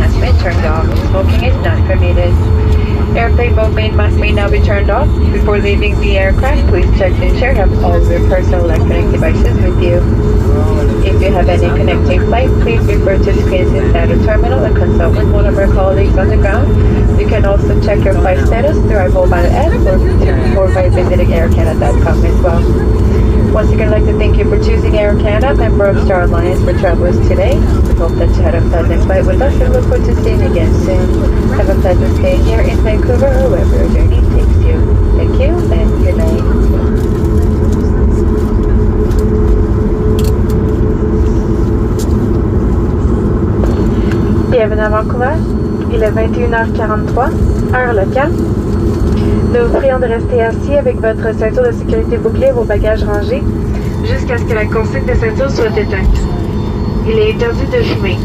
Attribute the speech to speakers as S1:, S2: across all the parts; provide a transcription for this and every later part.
S1: has been turned off. Smoking is not permitted. Airplane mode main mask may now be turned off. Before leaving the aircraft, please check to ensure you have all of your personal electronic devices with you. If you have any connecting flight, please refer to screens inside the terminal and consult with one of our colleagues on the ground. You can also check your flight status through our mobile app or by visiting aircanada.com as well. Once again, I'd like to thank you for choosing Air Canada, member of Star Alliance for travelers today. We hope that you had a pleasant flight with us and look forward to seeing you again soon. Have a pleasant stay here in Vancouver or wherever your journey takes you. Thank you and good night.
S2: Bienvenue à Vancouver. Il est 21h43, heure locale. Nous vous prions de rester assis avec votre ceinture de sécurité bouclée et vos bagages rangés jusqu'à ce que la consigne de ceinture soit éteinte. Il est interdit de fumer.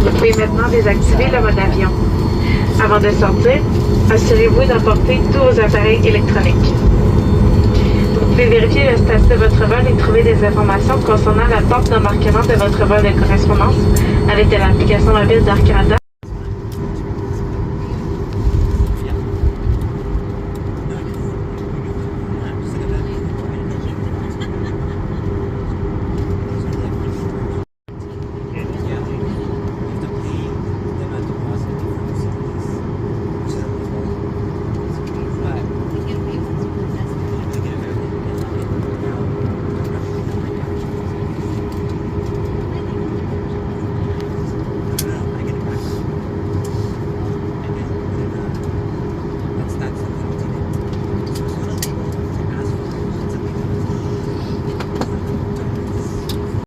S2: Vous pouvez maintenant désactiver le mode avion. Avant de sortir, assurez-vous d'emporter tous vos appareils électroniques. Vous pouvez vérifier le statut de votre vol et trouver des informations concernant la porte d'embarquement de votre vol de correspondance avec l'application mobile d'Air Canada